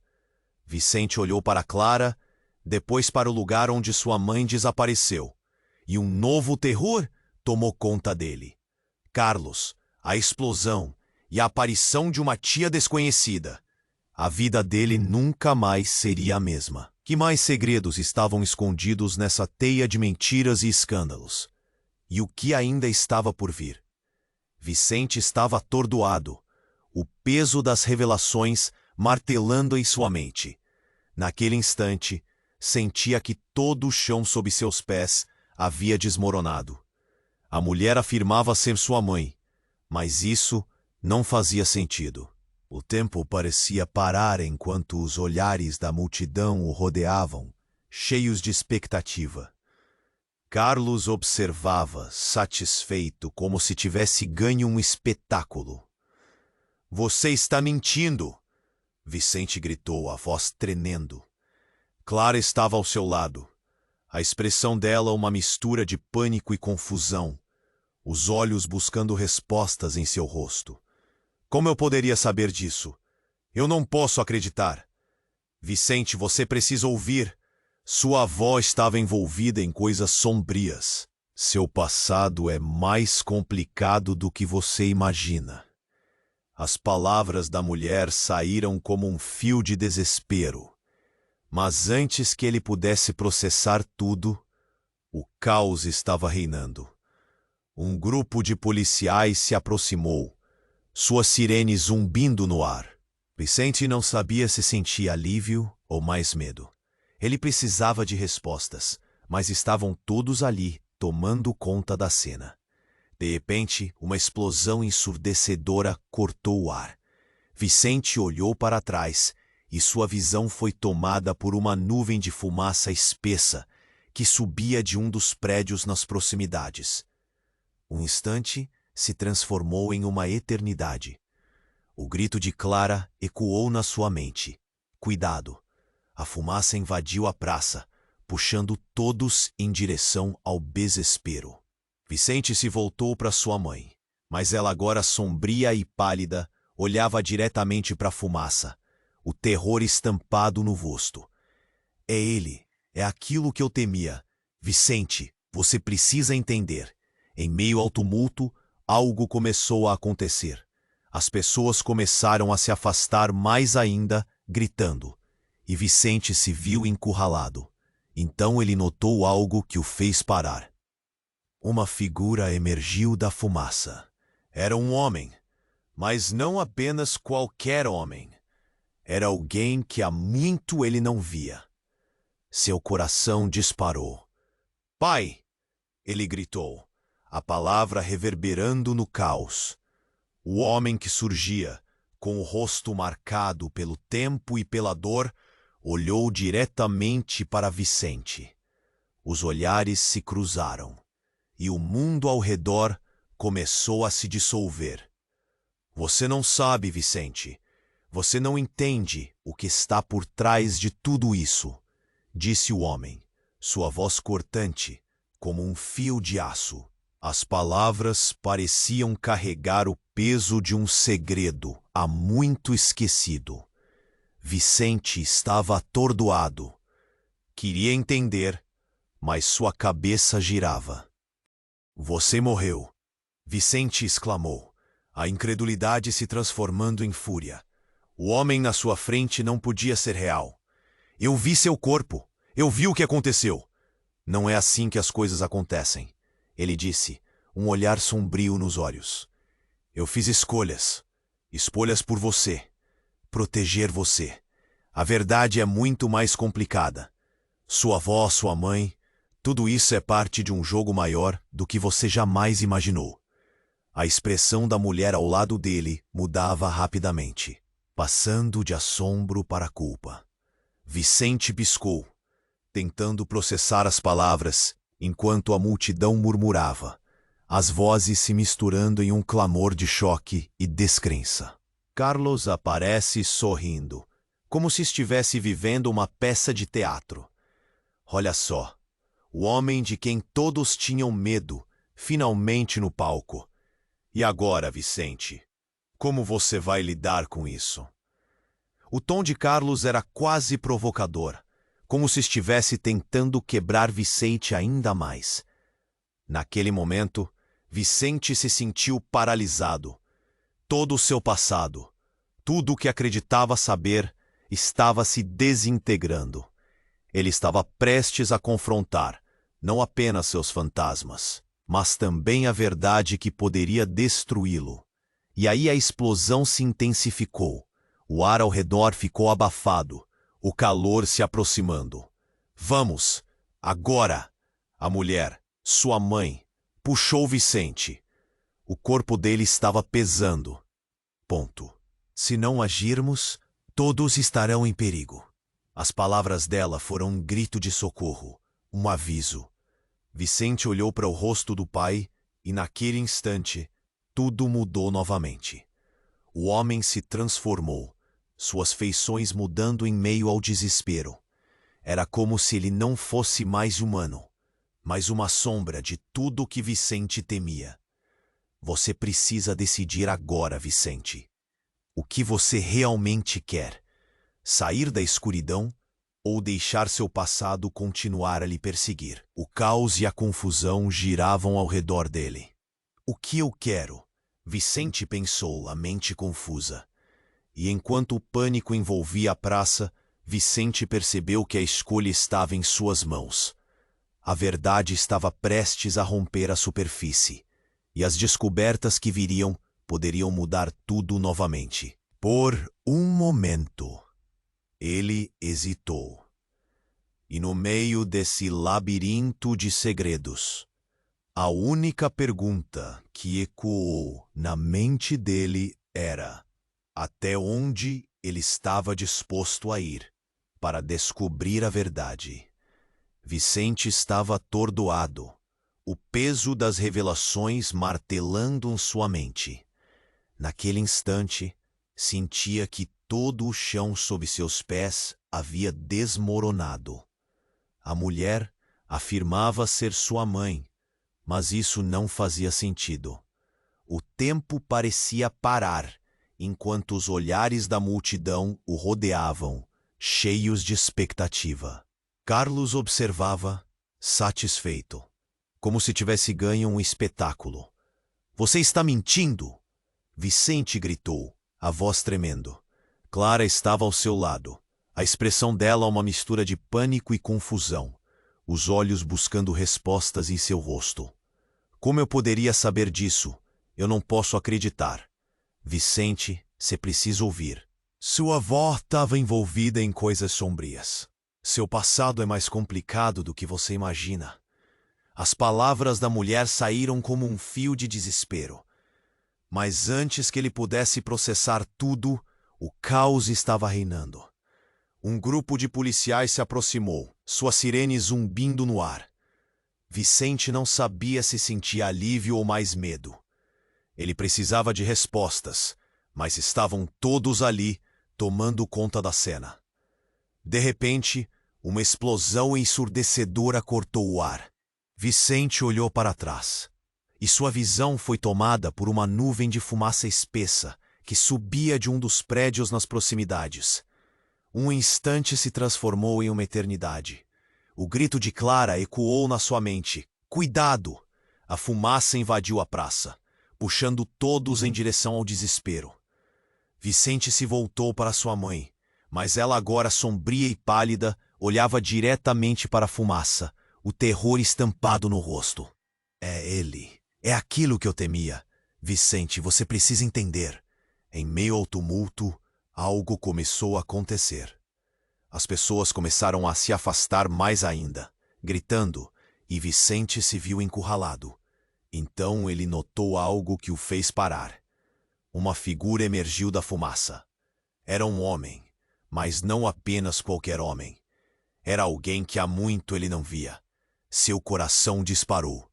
Vicente olhou para Clara, depois para o lugar onde sua mãe desapareceu, e um novo terror tomou conta dele. Carlos, a explosão e a aparição de uma tia desconhecida. A vida dele nunca mais seria a mesma. Que mais segredos estavam escondidos nessa teia de mentiras e escândalos? E o que ainda estava por vir? Vicente estava atordoado, o peso das revelações martelando em sua mente. Naquele instante, sentia que todo o chão sob seus pés havia desmoronado. A mulher afirmava ser sua mãe, mas isso não fazia sentido. O tempo parecia parar enquanto os olhares da multidão o rodeavam, cheios de expectativa. Carlos observava, satisfeito, como se tivesse ganho um espetáculo. "Você está mentindo!" Vicente gritou, a voz tremendo. Clara estava ao seu lado. A expressão dela uma mistura de pânico e confusão, os olhos buscando respostas em seu rosto. "Como eu poderia saber disso? Eu não posso acreditar." "Vicente, você precisa ouvir. Sua avó estava envolvida em coisas sombrias. Seu passado é mais complicado do que você imagina." As palavras da mulher saíram como um fio de desespero. Mas antes que ele pudesse processar tudo, o caos estava reinando. Um grupo de policiais se aproximou, sua sirene zumbindo no ar. Vicente não sabia se sentia alívio ou mais medo. Ele precisava de respostas, mas estavam todos ali, tomando conta da cena. De repente, uma explosão ensurdecedora cortou o ar. Vicente olhou para trás e sua visão foi tomada por uma nuvem de fumaça espessa que subia de um dos prédios nas proximidades. Um instante se transformou em uma eternidade. O grito de Clara ecoou na sua mente. "Cuidado!" A fumaça invadiu a praça, puxando todos em direção ao desespero. Vicente se voltou para sua mãe, mas ela agora sombria e pálida olhava diretamente para a fumaça, o terror estampado no rosto. "É ele, é aquilo que eu temia. Vicente, você precisa entender." Em meio ao tumulto, algo começou a acontecer. As pessoas começaram a se afastar mais ainda, gritando. E Vicente se viu encurralado. Então ele notou algo que o fez parar. Uma figura emergiu da fumaça. Era um homem, mas não apenas qualquer homem. Era alguém que há muito ele não via. Seu coração disparou. "Pai!" ele gritou, a palavra reverberando no caos. O homem que surgia, com o rosto marcado pelo tempo e pela dor, olhou diretamente para Vicente. Os olhares se cruzaram, e o mundo ao redor começou a se dissolver. "Você não sabe, Vicente. Você não entende o que está por trás de tudo isso", disse o homem, sua voz cortante, como um fio de aço. As palavras pareciam carregar o peso de um segredo há muito esquecido. Vicente estava atordoado. Queria entender, mas sua cabeça girava. "Você morreu", Vicente exclamou, a incredulidade se transformando em fúria. O homem na sua frente não podia ser real. "Eu vi seu corpo. Eu vi o que aconteceu." "Não é assim que as coisas acontecem", ele disse, um olhar sombrio nos olhos. "Eu fiz escolhas. Escolhas por você. Proteger você. A verdade é muito mais complicada. Sua avó, sua mãe, tudo isso é parte de um jogo maior do que você jamais imaginou." A expressão da mulher ao lado dele mudava rapidamente, passando de assombro para culpa. Vicente piscou, tentando processar as palavras, enquanto a multidão murmurava, as vozes se misturando em um clamor de choque e descrença. Carlos aparece sorrindo, como se estivesse vivendo uma peça de teatro. Olha só, o homem de quem todos tinham medo, finalmente no palco. "E agora, Vicente, como você vai lidar com isso?" O tom de Carlos era quase provocador, como se estivesse tentando quebrar Vicente ainda mais. Naquele momento, Vicente se sentiu paralisado. Todo o seu passado, tudo o que acreditava saber, estava se desintegrando. Ele estava prestes a confrontar, não apenas seus fantasmas, mas também a verdade que poderia destruí-lo. E aí a explosão se intensificou. O ar ao redor ficou abafado, o calor se aproximando. Vamos, agora! A mulher, sua mãe, puxou Vicente. O corpo dele estava pesando. Ponto. Se não agirmos, todos estarão em perigo. As palavras dela foram um grito de socorro, um aviso. Vicente olhou para o rosto do pai e, naquele instante, tudo mudou novamente. O homem se transformou, suas feições mudando em meio ao desespero. Era como se ele não fosse mais humano, mas uma sombra de tudo o que Vicente temia. Você precisa decidir agora, Vicente. O que você realmente quer? Sair da escuridão ou deixar seu passado continuar a lhe perseguir? O caos e a confusão giravam ao redor dele. O que eu quero? Vicente pensou, a mente confusa. E enquanto o pânico envolvia a praça, Vicente percebeu que a escolha estava em suas mãos. A verdade estava prestes a romper a superfície, e as descobertas que viriam poderiam mudar tudo novamente. Por um momento, ele hesitou. E no meio desse labirinto de segredos, a única pergunta que ecoou na mente dele era: até onde ele estava disposto a ir para descobrir a verdade? Vicente estava atordoado, o peso das revelações martelando em sua mente. Naquele instante, sentia que todo o chão sob seus pés havia desmoronado. A mulher afirmava ser sua mãe, mas isso não fazia sentido. O tempo parecia parar, enquanto os olhares da multidão o rodeavam, cheios de expectativa. Carlos observava, satisfeito, como se tivesse ganho um espetáculo. Você está mentindo! Vicente gritou, a voz tremendo. Clara estava ao seu lado, a expressão dela uma mistura de pânico e confusão, os olhos buscando respostas em seu rosto. Como eu poderia saber disso? Eu não posso acreditar. Vicente, você precisa ouvir. Sua avó estava envolvida em coisas sombrias. Seu passado é mais complicado do que você imagina. As palavras da mulher saíram como um fio de desespero. Mas antes que ele pudesse processar tudo, o caos estava reinando. Um grupo de policiais se aproximou, sua sirene zumbindo no ar. Vicente não sabia se sentia alívio ou mais medo. Ele precisava de respostas, mas estavam todos ali, tomando conta da cena. De repente, uma explosão ensurdecedora cortou o ar. Vicente olhou para trás, e sua visão foi tomada por uma nuvem de fumaça espessa que subia de um dos prédios nas proximidades. Um instante se transformou em uma eternidade. O grito de Clara ecoou na sua mente. Cuidado! A fumaça invadiu a praça, puxando todos em direção ao desespero. Vicente se voltou para sua mãe, mas ela agora sombria e pálida olhava diretamente para a fumaça, o terror estampado no rosto. É ele. É aquilo que eu temia. Vicente, você precisa entender. Em meio ao tumulto, algo começou a acontecer. As pessoas começaram a se afastar mais ainda, gritando, e Vicente se viu encurralado. Então ele notou algo que o fez parar. Uma figura emergiu da fumaça. Era um homem, mas não apenas qualquer homem. Era alguém que há muito ele não via. Seu coração disparou.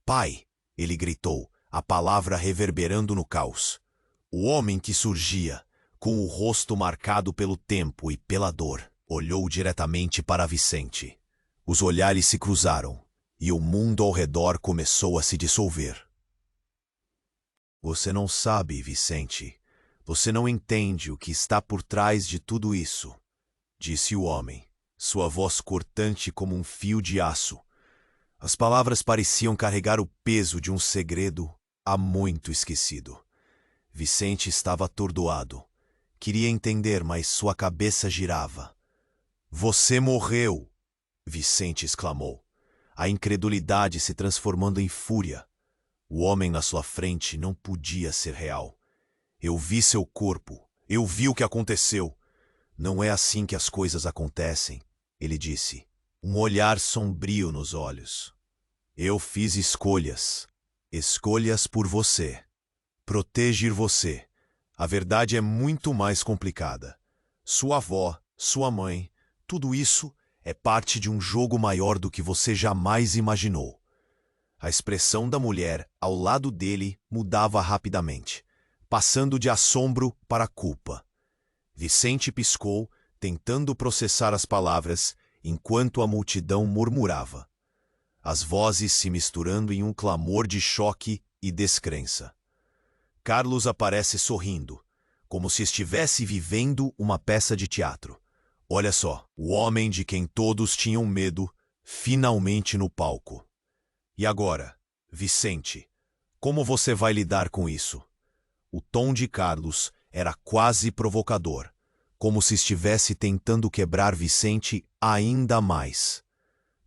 Pai! Ele gritou, a palavra reverberando no caos. O homem que surgia, com o rosto marcado pelo tempo e pela dor, olhou diretamente para Vicente. Os olhares se cruzaram, e o mundo ao redor começou a se dissolver. Você não sabe, Vicente. Você não entende o que está por trás de tudo isso, disse o homem, sua voz cortante como um fio de aço. As palavras pareciam carregar o peso de um segredo há muito esquecido. Vicente estava atordoado. Queria entender, mas sua cabeça girava. Você morreu! Vicente exclamou. a incredulidade se transformando em fúria. O homem na sua frente não podia ser real. Eu vi seu corpo. Eu vi o que aconteceu. Não é assim que as coisas acontecem, ele disse, um olhar sombrio nos olhos. Eu fiz escolhas. Escolhas por você. Proteger você. A verdade é muito mais complicada. Sua avó, sua mãe, tudo isso é parte de um jogo maior do que você jamais imaginou. A expressão da mulher ao lado dele mudava rapidamente, passando de assombro para culpa. Vicente piscou, tentando processar as palavras, enquanto a multidão murmurava. As vozes se misturando em um clamor de choque e descrença. Carlos aparece sorrindo, como se estivesse vivendo uma peça de teatro. Olha só, o homem de quem todos tinham medo, finalmente no palco. E agora, Vicente, como você vai lidar com isso? O tom de Carlos era quase provocador, como se estivesse tentando quebrar Vicente ainda mais.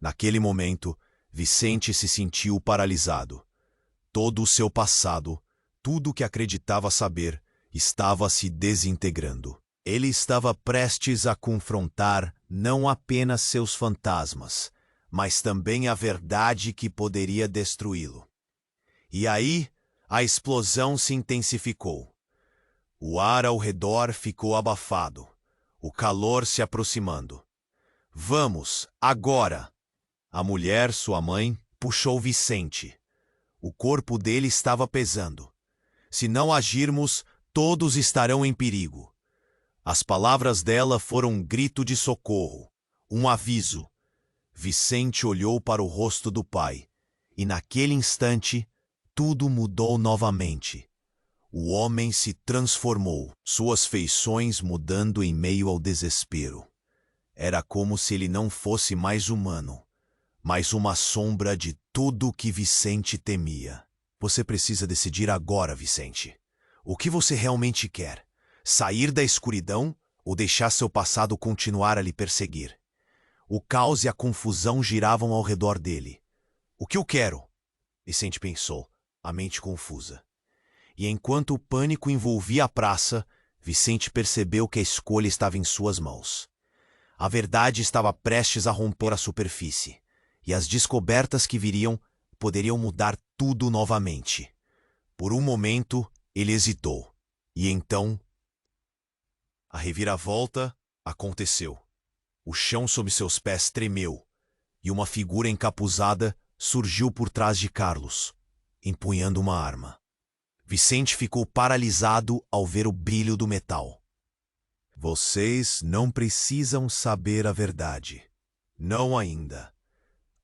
Naquele momento, Vicente se sentiu paralisado. Todo o seu passado, tudo o que acreditava saber, estava se desintegrando. Ele estava prestes a confrontar não apenas seus fantasmas, mas também a verdade que poderia destruí-lo. E aí, a explosão se intensificou. O ar ao redor ficou abafado, o calor se aproximando. Vamos, agora! A mulher, sua mãe, puxou Vicente. O corpo dele estava pesando. Se não agirmos, todos estarão em perigo. As palavras dela foram um grito de socorro, um aviso. Vicente olhou para o rosto do pai, e naquele instante, tudo mudou novamente. O homem se transformou, suas feições mudando em meio ao desespero. Era como se ele não fosse mais humano, mas uma sombra de tudo o que Vicente temia. Você precisa decidir agora, Vicente. O que você realmente quer? Sair da escuridão ou deixar seu passado continuar a lhe perseguir? O caos e a confusão giravam ao redor dele. O que eu quero? Vicente pensou, a mente confusa. E enquanto o pânico envolvia a praça, Vicente percebeu que a escolha estava em suas mãos. A verdade estava prestes a romper a superfície, e as descobertas que viriam poderiam mudar tudo novamente. Por um momento, ele hesitou, e então a reviravolta aconteceu. O chão sob seus pés tremeu, e uma figura encapuzada surgiu por trás de Carlos, empunhando uma arma. Vicente ficou paralisado ao ver o brilho do metal. Vocês não precisam saber a verdade. Não ainda.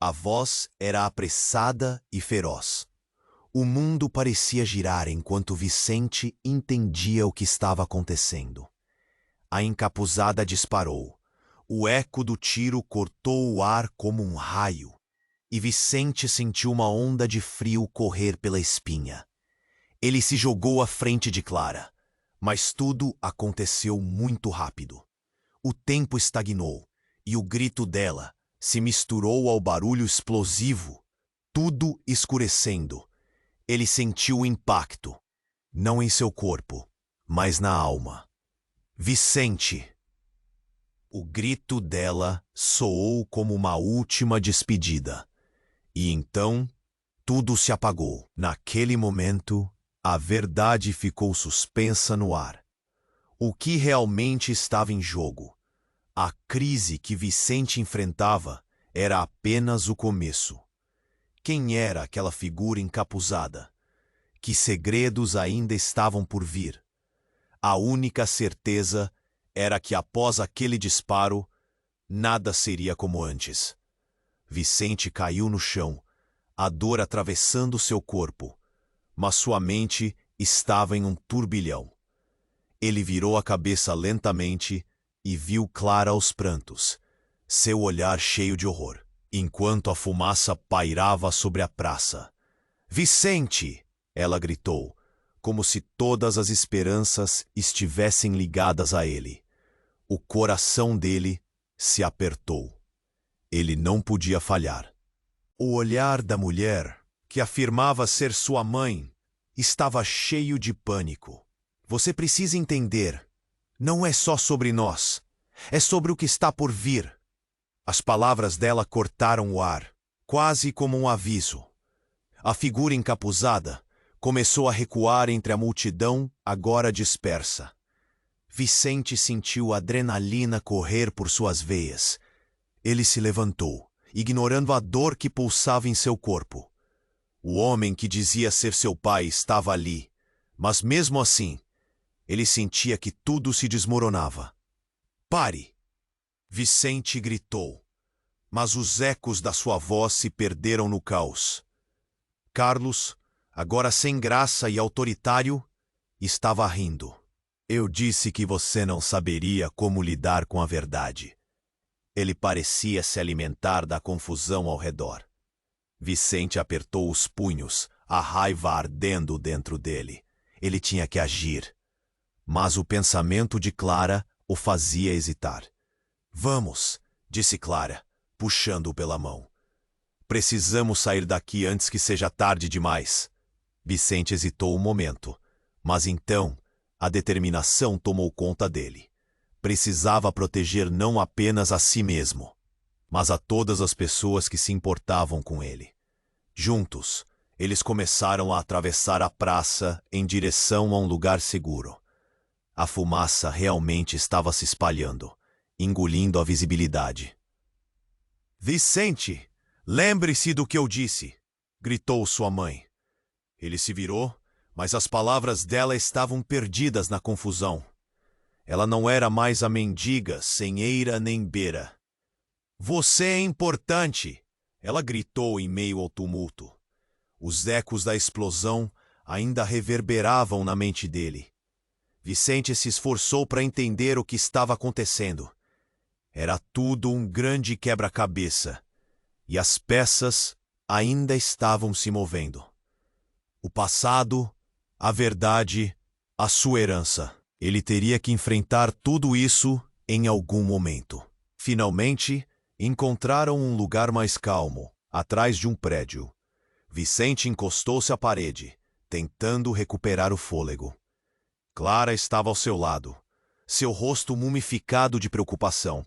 A voz era apressada e feroz. O mundo parecia girar enquanto Vicente entendia o que estava acontecendo. A encapuzada disparou. O eco do tiro cortou o ar como um raio, e Vicente sentiu uma onda de frio correr pela espinha. Ele se jogou à frente de Clara, mas tudo aconteceu muito rápido. O tempo estagnou, e o grito dela se misturou ao barulho explosivo, tudo escurecendo. Ele sentiu o impacto, não em seu corpo, mas na alma. Vicente! O grito dela soou como uma última despedida. E então, tudo se apagou. Naquele momento, a verdade ficou suspensa no ar. O que realmente estava em jogo? A crise que Vicente enfrentava era apenas o começo. Quem era aquela figura encapuzada? Que segredos ainda estavam por vir? A única certeza era que após aquele disparo, nada seria como antes. Vicente caiu no chão, a dor atravessando seu corpo, mas sua mente estava em um turbilhão. Ele virou a cabeça lentamente e viu Clara aos prantos, seu olhar cheio de horror, enquanto a fumaça pairava sobre a praça. «Vicente!» ela gritou, como se todas as esperanças estivessem ligadas a ele. O coração dele se apertou. Ele não podia falhar. O olhar da mulher, que afirmava ser sua mãe, estava cheio de pânico. Você precisa entender. Não é só sobre nós. É sobre o que está por vir. As palavras dela cortaram o ar, quase como um aviso. A figura encapuzada começou a recuar entre a multidão agora dispersa. Vicente sentiu a adrenalina correr por suas veias. Ele se levantou, ignorando a dor que pulsava em seu corpo. O homem que dizia ser seu pai estava ali, mas mesmo assim, ele sentia que tudo se desmoronava. Pare! Vicente gritou, mas os ecos da sua voz se perderam no caos. Carlos, agora sem graça e autoritário, estava rindo. Eu disse que você não saberia como lidar com a verdade. Ele parecia se alimentar da confusão ao redor. Vicente apertou os punhos, a raiva ardendo dentro dele. Ele tinha que agir. Mas o pensamento de Clara o fazia hesitar. Vamos, disse Clara, puxando-o pela mão. Precisamos sair daqui antes que seja tarde demais. Vicente hesitou um momento, mas então a determinação tomou conta dele. Precisava proteger não apenas a si mesmo, mas a todas as pessoas que se importavam com ele. Juntos, eles começaram a atravessar a praça em direção a um lugar seguro. A fumaça realmente estava se espalhando, engolindo a visibilidade. Vicente, lembre-se do que eu disse, gritou sua mãe. Ele se virou, mas as palavras dela estavam perdidas na confusão. Ela não era mais a mendiga, sem eira nem beira. Você é importante, ela gritou em meio ao tumulto. Os ecos da explosão ainda reverberavam na mente dele. Vicente se esforçou para entender o que estava acontecendo. Era tudo um grande quebra-cabeça, e as peças ainda estavam se movendo. O passado, a verdade, a sua herança. Ele teria que enfrentar tudo isso em algum momento. Finalmente, encontraram um lugar mais calmo, atrás de um prédio. Vicente encostou-se à parede, tentando recuperar o fôlego. Clara estava ao seu lado, seu rosto mumificado de preocupação.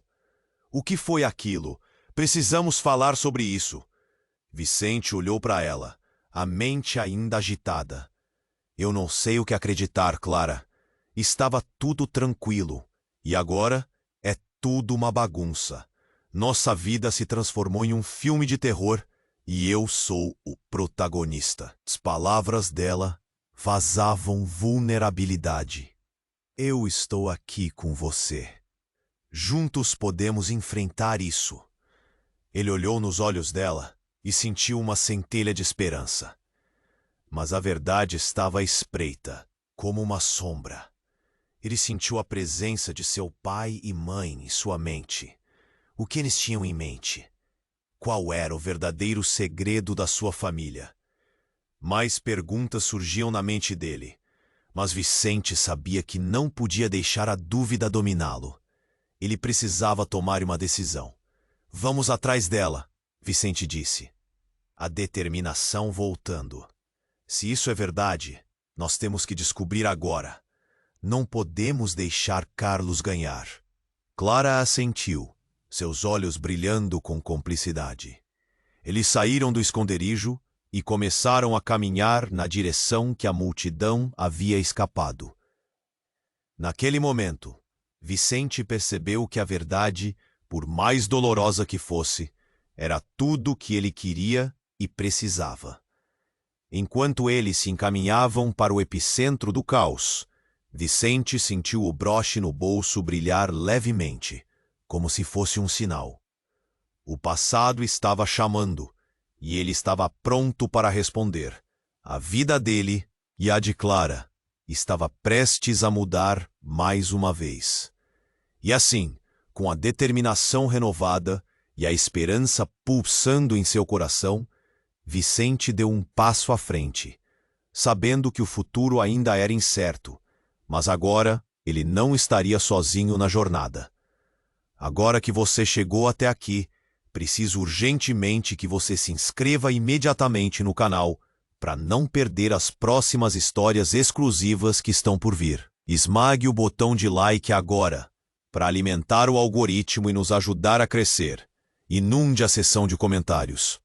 O que foi aquilo? Precisamos falar sobre isso. Vicente olhou para ela, a mente ainda agitada. Eu não sei o que acreditar, Clara. Estava tudo tranquilo, e agora é tudo uma bagunça. Nossa vida se transformou em um filme de terror e eu sou o protagonista. As palavras dela vazavam vulnerabilidade. Eu estou aqui com você. Juntos podemos enfrentar isso. Ele olhou nos olhos dela e sentiu uma centelha de esperança. Mas a verdade estava à espreita, como uma sombra. Ele sentiu a presença de seu pai e mãe em sua mente. O que eles tinham em mente? Qual era o verdadeiro segredo da sua família? Mais perguntas surgiam na mente dele, mas Vicente sabia que não podia deixar a dúvida dominá-lo. Ele precisava tomar uma decisão. Vamos atrás dela, Vicente disse. A determinação voltando. Se isso é verdade, nós temos que descobrir agora. Não podemos deixar Carlos ganhar. Clara assentiu, seus olhos brilhando com cumplicidade. Eles saíram do esconderijo e começaram a caminhar na direção que a multidão havia escapado. Naquele momento, Vicente percebeu que a verdade, por mais dolorosa que fosse, era tudo o que ele queria e precisava. Enquanto eles se encaminhavam para o epicentro do caos, Vicente sentiu o broche no bolso brilhar levemente, como se fosse um sinal. O passado estava chamando, e ele estava pronto para responder. A vida dele e a de Clara estava prestes a mudar mais uma vez. E assim, com a determinação renovada e a esperança pulsando em seu coração, Vicente deu um passo à frente, sabendo que o futuro ainda era incerto, mas agora ele não estaria sozinho na jornada. Agora que você chegou até aqui, preciso urgentemente que você se inscreva imediatamente no canal para não perder as próximas histórias exclusivas que estão por vir. Esmague o botão de like agora para alimentar o algoritmo e nos ajudar a crescer. Inunde a seção de comentários.